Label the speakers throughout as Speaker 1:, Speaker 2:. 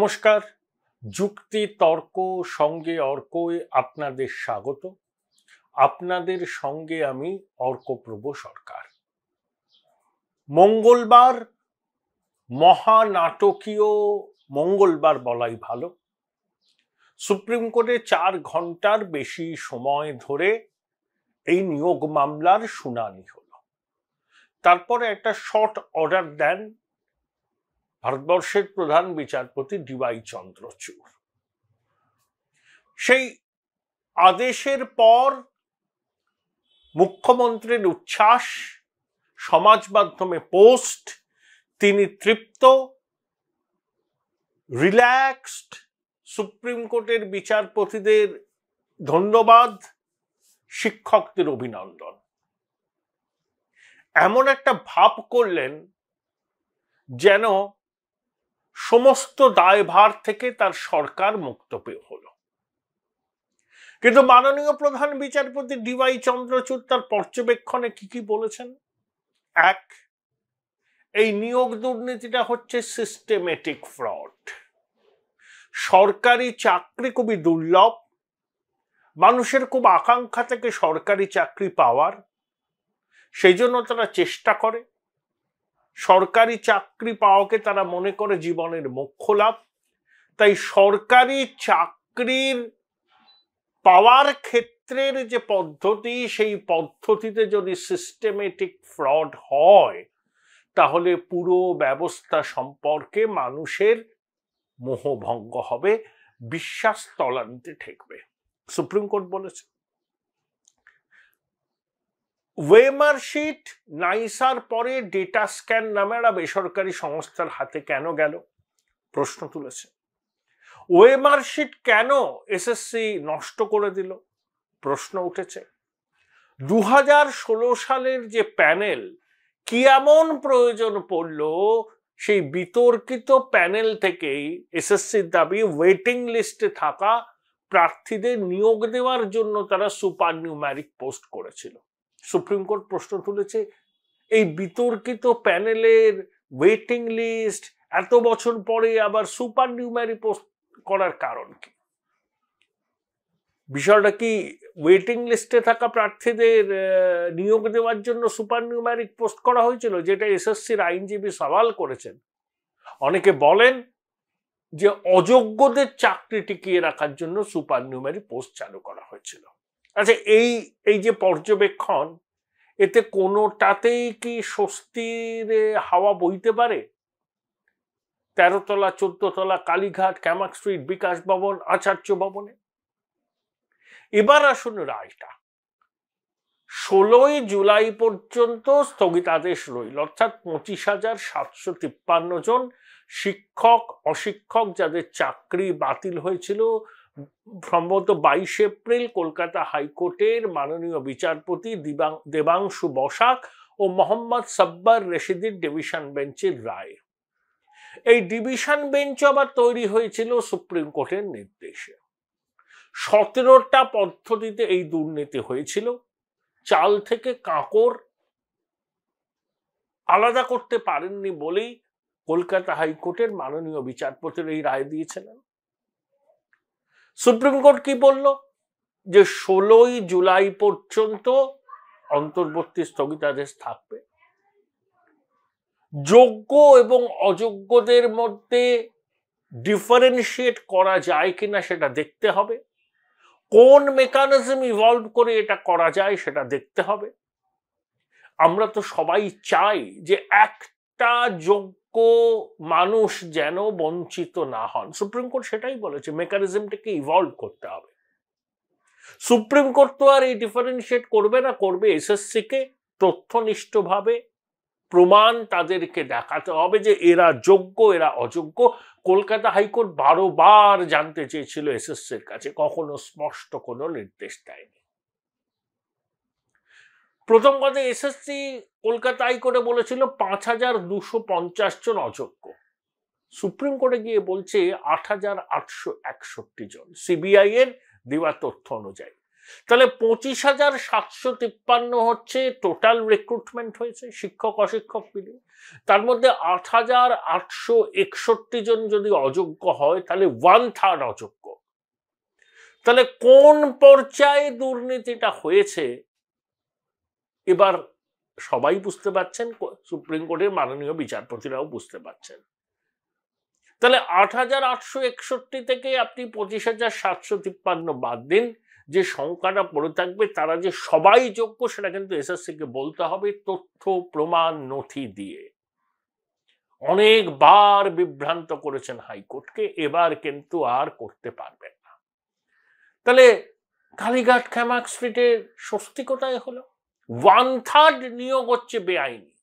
Speaker 1: নমস্কার। যুক্তি তর্ক সঙ্গে অর্কয় আপনাদের স্বাগত। আপনাদের সঙ্গে আমি অর্কপ্রভ সরকার। মঙ্গলবার, মহানাটকীয় মঙ্গলবার বলাই ভালো। সুপ্রিম কোর্টে 4 ঘন্টার বেশি সময় ধরে এই নিয়োগ মামলার শুনানি হলো। তারপরে একটা শর্ট অর্ডার দেন ভারতবর্ষের প্রধান বিচারপতি ডিওয়াই চন্দ্রচূড়। সেই আদেশের পর মুখ্যমন্ত্রীর উচ্ছ্বাস, সমাজ মাধ্যমে পোস্ট, তিনি তৃপ্ত, রিল্যাক্সড, সুপ্রিম কোর্টের বিচারপতিদের ধন্যবাদ, শিক্ষকদের অভিনন্দন। এমন একটা ভাব করলেন যেন সমস্ত দায়ভার থেকে তার সরকার মুক্ত হলো। কিন্তু মাননীয় প্রধান বিচারপতি ডিওয়াই চন্দ্রচূড় তার পর্যবেক্ষণে কি বলেছেন? এক, এই নিয়োগ দুর্নীতিটা হচ্ছে সিস্টেমেটিক ফ্রড। সরকারি চাকরি খুবই দুর্লভ, মানুষের খুব আকাঙ্ক্ষা থেকে সরকারি চাকরি পাওয়ার, সেই জন্য তারা চেষ্টা করে। সরকারি চাকরি পাওয়াকে তারা মনে করে জীবনের মোক্ষ লাভ। তাই সরকারি চাকরির পাওয়ার ক্ষেত্রের যে পদ্ধতি, সেই পদ্ধতিতে যদি সিস্টেমেটিক ফ্রড হয় তাহলে পুরো ব্যবস্থা সম্পর্কে মানুষের মোহভঙ্গ হবে, বিশ্বাস তলানিতে ঠেকবে। সুপ্রিম কোর্ট বলেছে। ওয়েমার্কশিট নাইসার পরে ডেটা স্ক্যান নামে একটা বেসরকারি সংস্থার হাতে কেন গেল, প্রশ্ন তুলেছে। ওয়েমার্কশিট কেন এসএসসি নষ্ট করে দিল, প্রশ্ন উঠেছে। 2016 সালের যে প্যানেল, কি এমন প্রয়োজন পড়ল সেই বিতর্কিত প্যানেল থেকেই এসএসসির দাবি ওয়েটিং লিস্টে থাকা প্রার্থীদের নিয়োগ দেওয়ার জন্য তারা সুপার নিউম্যারিক পোস্ট করেছিল। সুপ্রিম কোর্ট প্রশ্ন তুলেছে, এই বিতর্কিত প্যানেলের ওয়েটিং লিস্ট এত বছর পরে আবার সুপার নিউম্যারিক পোস্ট করার কারণ কি? বিষয়টা কি ওয়েটিং লিস্টে থাকা প্রার্থীদের নিয়োগ দেওয়ার জন্য সুপার নিউম্যারিক পোস্ট করা হয়েছিল, যেটা এসএসসির আইনজীবী সওয়াল করেছেন। অনেকে বলেন যে অযোগ্যদের চাকরি টিকিয়ে রাখার জন্য সুপার নিউম্যারিক পোস্ট চালু করা হয়েছিল। আচ্ছা, এই যে পর্যবেক্ষণ, এতে কোনোটাতেই কি স্বস্তির হাওয়া বইতে পারে? 13 তলা 14 তলা কালীঘাট, ক্যামাক স্ট্রিট, বিকাশ ভবন, আচার্য ভবনে। এবার আসুন রায়টা। 16 জুলাই পর্যন্ত স্থগিতাদেশ রইল, অর্থাৎ 25,753 জন শিক্ষক অশিক্ষক যাদের চাকরি বাতিল হয়েছিল সম্ভবত 22 এপ্রিল কলকাতা হাইকোর্টের মাননীয় বিচারপতি দেবাংশু বসাক ও মোহাম্মদ সাব্বার রশিদির ডিভিশন বেঞ্চের রায়। এই ডিভিশন বেঞ্চ আবার তৈরি হয়েছিল সুপ্রিম কোর্টের নির্দেশে। 17টা পদ্ধতিতে এই দুর্নীতি হয়েছিল। চাল থেকে কাঁকর আলাদা করতে পারেননি বলেই কলকাতা হাইকোর্টের মাননীয় বিচারপতির এই রায় দিয়েছিলেন। সুপ্রিম কোর্ট কি বলল? যে 16 জুলাই পর্যন্ত অন্তর্বর্তী স্থগিতাদেশ থাকবে। যোগ্য এবং অযোগ্যদের মধ্যে ডিফারেন্সিয়েট করা যায় কিনা সেটা দেখতে হবে। কোন মেকানিজম ইভলভ করে এটা করা যায় সেটা দেখতে হবে। আমরা তো সবাই চাই যে একটা যোগ্য মানুষ যেন বঞ্চিত না হন। সুপ্রিম কোর্ট সেটাই বলেছে, মেকানিজমটাকে ইভলভ করতে হবে। সুপ্রিম কোর্ট তো আর এই ডিফারেন্সিয়েট করবে না, করবে এসএসসি কে তথ্যনিষ্ঠভাবে প্রমাণ তাদেরকে দেখাতে হবে যে এরা যোগ্য এরা অযোগ্য। কলকাতা হাইকোর্ট 12 বার জানতে চেয়েছিল এসএসসির কাছে, কখনো স্পষ্ট কোনো নির্দেশ দেয়নি। প্রথম কথা, এসএসসি কলকাতা হাইকোর্টে বলেছিল 5,250 জন অযোগ্য। সুপ্রিম কোর্টে গিয়ে বলছে 8,861 জন, সিবিআই এর দেওয়া তথ্য অনুযায়ী। তাহলে 25,753 হচ্ছে টোটাল রিক্রুটমেন্ট হয়েছে শিক্ষক অশিক্ষক মিলিয়ে। তার মধ্যে 8,861 জন যদি অযোগ্য হয় তাহলে 1/3 অযোগ্য। তাহলে কোন পর্যায়ে দুর্নীতিটা হয়েছে এবার সবাই বুঝতে পারছেন, সুপ্রিম কোর্টের মাননীয় বিচারপতিরাও বুঝতে পারছেন। তাহলে 8,861 থেকে আপনি 25,753 বাদ দিন, যে সংখ্যাটা পড়ে থাকবে তারা যে সবাই যোগ্য সেটা কিন্তু এসএসসি কে বলতে হবে তথ্য প্রমাণ নথি দিয়ে। অনেকবার বিভ্রান্ত করেছেন হাইকোর্টকে, এবার কিন্তু আর করতে পারবেন না। তাহলে কালীঘাট খেমাক স্ট্রিটে স্বস্তি কোথায় হলো? 1/3 নিয়োগ হচ্ছে বেআইনি।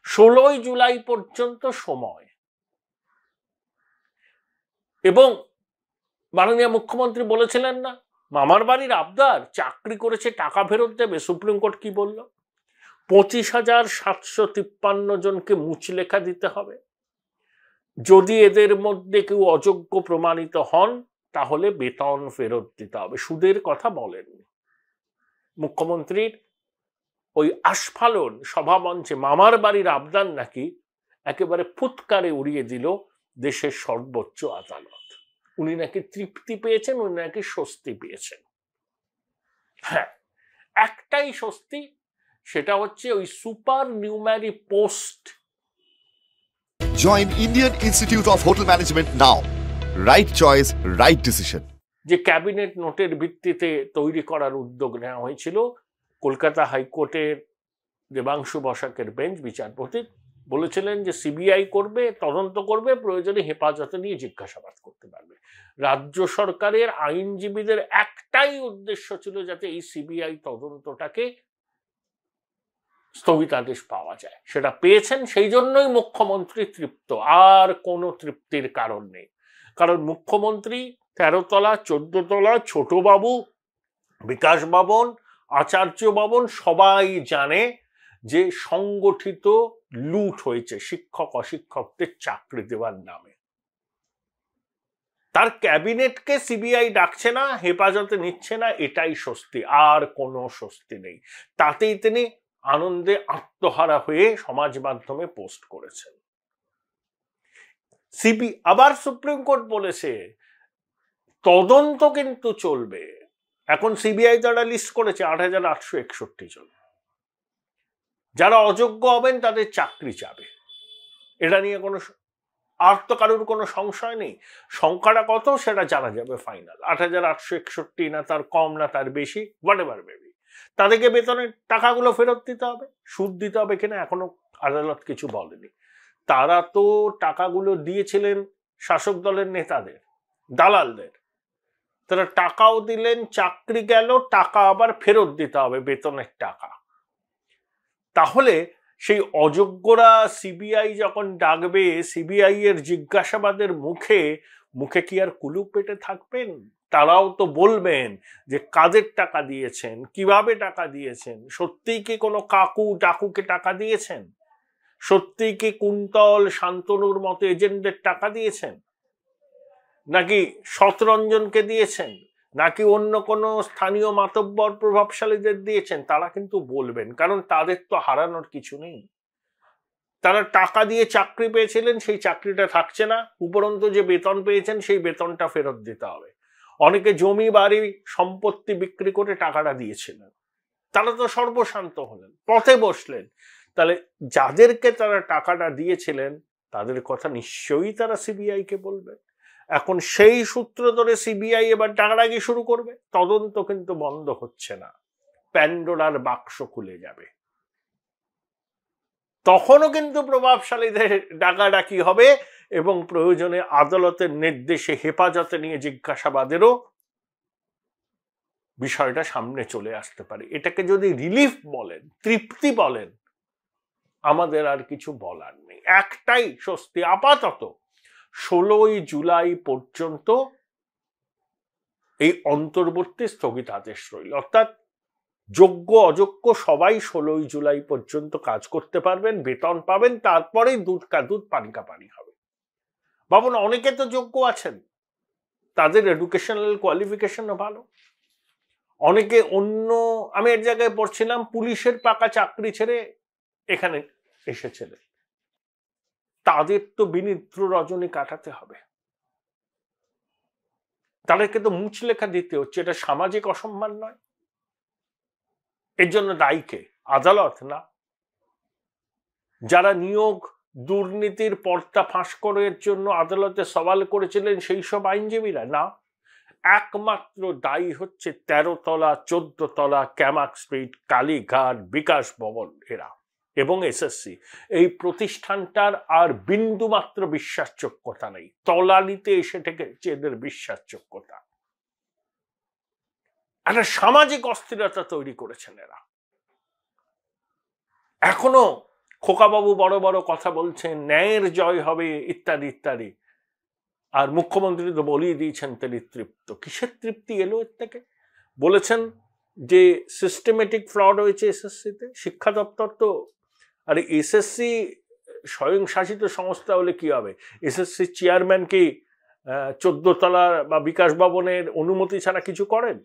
Speaker 1: 16 জুলাই পর্যন্ত সময়, এবং মাননীয় মুখ্যমন্ত্রী বলেছিলেন না মামার বাড়ির আবদার, চাকরি করেছে টাকা ফেরত দেবে। সুপ্রিম কোর্ট কি বলল? 25,753 জনকে মুচলেখা দিতে হবে। যদি এদের মধ্যে কেউ অযোগ্য প্রমাণিত হন তাহলে বেতন ফেরত দিতে হবে। সুদের কথা বলেননি। মুখ্যমন্ত্রীর ওই আস্ফালন সভামঞ্চে মামার বাড়ির আবদার নাকি একেবারে ফুৎকারে উড়িয়ে দিল দেশের সর্বোচ্চ আদালত। উনি নাকি তৃপ্তি পেয়েছেন, উনি নাকি স্বস্তি পেয়েছেন। হ্যাঁ, একটাই স্বস্তি, সেটা হচ্ছে ওই super নিউমারি post.
Speaker 2: Join Indian Institute of Hotel Management now. Right choice, right decision.
Speaker 1: যে ক্যাবিনেট নোটের ভিত্তিতে তৈরি করার উদ্যোগ নেওয়া হয়েছিল, কলকাতা হাইকোর্টের দেবাংশু বসাকের বেঞ্চ বিচারপতি বলেছিলেন যে সিবিআই করবে, তদন্ত করবে, প্রয়োজনে হেফাজতে নিয়ে জিজ্ঞাসাবাদ করতে পারবে। রাজ্য সরকারের আইনজীবীদের একটাই উদ্দেশ্য ছিল যাতে এই সিবিআই তদন্তটাকে স্থগিতাদেশ পাওয়া যায়, সেটা পেয়েছেন। সেই জন্যই মুখ্যমন্ত্রী তৃপ্ত, আর কোনো তৃপ্তির কারণ নেই। কারণ মুখ্যমন্ত্রী 13 তলা 14 তলা ছোটবাবু, বিকাশ ভবন, আচার্য ভবন সবাই জানে যে সংগঠিত লুট হয়েছে শিক্ষক অশিক্ষকদের চাকরি দেওয়ার নামে। তার ক্যাবিনেটকে সিবিআই ডাকছে না, হেফাজতে নিচ্ছে না, এটাই স্বস্তি, আর কোনো স্বস্তি নেই। তাতেই তিনি আনন্দে আত্মহারা হয়ে সমাজ মাধ্যমে পোস্ট করেছেন। আবার সুপ্রিম কোর্ট বলেছে তদন্ত কিন্তু চলবে। এখন সিবিআই তারা লিস্ট করেছে 8,861 জন, যারা অযোগ্য হবেন তাদের চাকরি যাবে। এটা নিয়ে কোনো আর তো কারোর কোনো সংশয় নেই। সংখ্যাটা কত সেটা জানা যাবে ফাইনাল। 8,861 না তার কম না তার বেশি, হোয়াট এভার মেবি, তাদেরকে বেতনের টাকাগুলো ফেরত দিতে হবে। সুদ দিতে হবে কিনা এখনো আদালত কিছু বলেনি। তারা তো টাকাগুলো দিয়েছিলেন শাসক দলের নেতাদের, দালালদের। তারা টাকাও দিলেন, চাকরি গেল, টাকা আবার ফেরত দিতে হবে, বেতনের টাকা। তাহলে সেই অযোগ্যরা সিবিআই যখন ডাকবে, সিবিআই এর জিজ্ঞাসাবাদের মুখে মুখে কি আর কুলুপ পেটে থাকবেন? তারাও তো বলবেন যে কাদের টাকা দিয়েছেন, কিভাবে টাকা দিয়েছেন, সত্যিই কি কোনো কাকু ডাকুকে টাকা দিয়েছেন, সত্যিই কি কুন্তল শান্তনুর মতো এজেন্টদের টাকা দিয়েছেন, নাকি শতরঞ্জনকে দিয়েছেন, নাকি অন্য কোনো স্থানীয় মাতব্বর প্রভাবশালীদের দিয়েছেন? তারা কিন্তু বলবেন, কারণ তাদের তো হারানোর কিছু নেই। তারা টাকা দিয়ে চাকরি পেয়েছিলেন, সেই চাকরিটা থাকছে না, উপরন্তু যে বেতন পেয়েছেন সেই বেতনটা ফেরত দিতে হবে। অনেকে জমি বাড়ি সম্পত্তি বিক্রি করে টাকাটা দিয়েছিলেন, তারা তো সর্বশান্ত হলেন, পথে বসলেন। তাহলে যাদেরকে তারা টাকাটা দিয়েছিলেন তাদের কথা নিশ্চয়ই তারা সিবিআই কে বলবেন। এখন সেই সূত্র ধরে সিবিআই এবার ডাকাডাকি শুরু করবে। তদন্ত কিন্তু বন্ধ হচ্ছে না, প্যান্ডোরার বাক্স খুলে যাবে। তখনও কিন্তু প্রভাবশালীদের ডাকাডাকি হবে এবং প্রয়োজনে আদালতের নির্দেশে হেফাজতে নিয়ে জিজ্ঞাসাবাদেরও বিষয়টা সামনে চলে আসতে পারে। এটাকে যদি রিলিফ বলেন, তৃপ্তি বলেন, আমাদের আর কিছু বলার নেই। একটাই স্বস্তি আপাতত, 16 জুলাই পর্যন্ত এই অন্তর্বর্তী স্থগিতাদেশ রইল। অর্থাৎ যোগ্য অযোগ্য সবাই 16 জুলাই পর্যন্ত কাজ করতে পারবেন, বেতন পাবেন, তারপরেই দুধ কা দুধ পানি কা পানি হবে। ভাবুন, অনেকে তো যোগ্য আছেন, তাদের এডুকেশনাল কোয়ালিফিকেশনও ভালো, অনেকে অন্য, আমি এক জায়গায় পড়ছিলাম পুলিশের পাকা চাকরি ছেড়ে এখানে এসেছিলেন, তাদের তো বিনিদ্র রজনী কাটাতে হবে, তাদেরকে তো মুচলেখা দিতে হচ্ছে। এটা সামাজিক অসম্মান নয়? এর জন্য দায়ী কে? আদালত না? যারা নিয়োগ দুর্নীতির পর্দা ফাঁস করার জন্য আদালতে সওয়াল করেছিলেন সেই সব আইনজীবীরা না? একমাত্র দায়ী হচ্ছে 13 তলা 14 তলা ক্যামাক স্ট্রিট, কালীঘাট, বিকাশ ভবন এরা এবং এসএসসি। এই প্রতিষ্ঠানটার আর বিন্দু মাত্র বিশ্বাসযোগ্যতা নেই, তলানিতে এসে ঠেকেছে এদের বিশ্বাসযোগ্যতা। একটা সামাজিক অস্থিরতা তৈরি করেছেন এরা। এখনো খোকাবাবু বড় বড় কথা বলছেন, ন্যায়ের জয় হবে ইত্যাদি ইত্যাদি, আর মুখ্যমন্ত্রী তো বলেই দিয়েছেন তিনি তৃপ্ত। কিসের তৃপ্তি এলো এর থেকে? বলেছেন যে সিস্টেমেটিক ফ্রড হয়েছে এসএসসিতে। শিক্ষা দপ্তর তো, আরে এসএসসি স্বয়ংশাসিত সংস্থা হলে কি হবে? এসএসসি চেয়ারম্যান কি 14 তলার বা বিকাশ ভবনের অনুমতি ছাড়া কিছু করেন?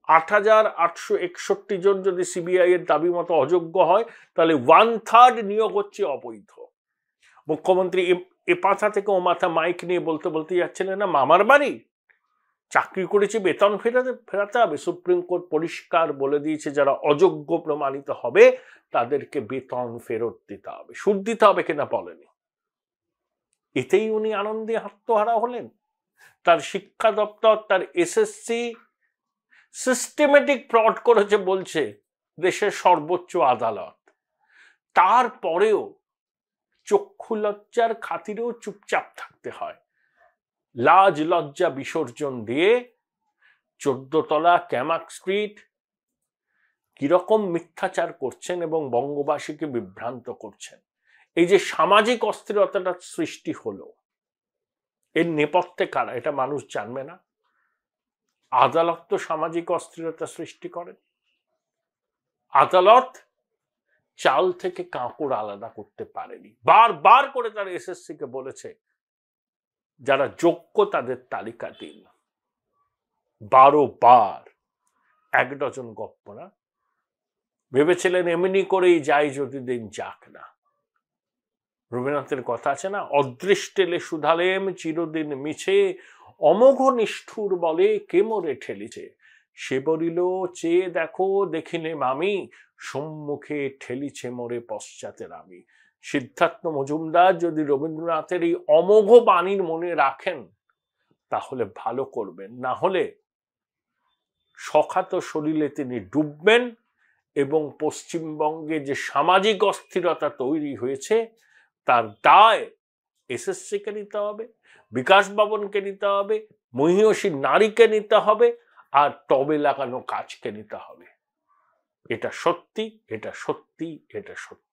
Speaker 1: 8,861 জন যদি সিবিআই এর দাবি মতো অযোগ্য হয়, তাহলে 1/3 নিয়োগ হচ্ছে অবৈধ। মুখ্যমন্ত্রী এ পাথা থেকে ও মাথা মাইক নিয়ে বলতে বলতে যাচ্ছিলেন না, মামার বাড়ি চাকরি করেছে বেতন ফেরাতে হবে। সুপ্রিম কোর্ট পরিষ্কার বলে দিয়েছে যারা অযোগ্য প্রমাণিত হবে তাদেরকে বেতন ফেরত দিতে হবে। সুদ দিতে হবে কিনা বলেনি। এতেই উনি আনন্দে আত্মহারা হলেন। তার শিক্ষা দপ্তর, তার এসএসসি সিস্টেমেটিক ফ্রড করেছে বলছে দেশের সর্বোচ্চ আদালত। তারপরেও চক্ষু লজ্জার খাতিরেও চুপচাপ থাকতে হয়। লাজ লজ্জা বিসর্জন দিয়ে 14 তলা ক্যামাক স্ট্রিট কিরকম মিথ্যাচার করছেন এবং বঙ্গবাসীকে বিভ্রান্ত করছেন। এই যে সামাজিক অস্থিরতাটা সৃষ্টি হলো, এর নেপথ্যে কারা এটা মানুষ জানবে না। আদালত তো সামাজিক অস্থিরতা সৃষ্টি করেন। আদালত চাল থেকে কাঁকড় আলাদা করতে পারেনি। বারবার করে তারা এসএসসি কে বলেছে যারা যোগ্য তাদের তালিকা দিন। 12 বার, 1 ডজন গপ্প না। ভেবেছিলেন এমনি করেই যাই যদি দিন যাক না। রবীন্দ্রনাথের কথা আছে না, অদৃষ্টেলে সুধালেম চিরদিন মিছে, অমোঘ নিষ্ঠুর বলে কে মোরে ঠেলিছে, সে বলিল চেয়ে দেখো দেখিনে মামি, সম্মুখে ঠেলিছে মোরে পশ্চাতের আমি। সিদ্ধার্থ মজুমদার যদি রবীন্দ্রনাথের এই অমোঘ বাণীর মনে রাখেন তাহলে ভালো করবেন, না হলে সখাত সলিলে তিনি ডুববেন এবং পশ্চিমবঙ্গে যে সামাজিক অস্থিরতা তৈরি হয়েছে তার দায় এসএসসি কে নিতে হবে, বিকাশ ভবনকে নিতে হবে, মহিষী নারীকে নিতে হবে, আর টবে লাগানো কাজকে নিতে হবে। এটা সত্যি, এটা সত্যি, এটা সত্যি।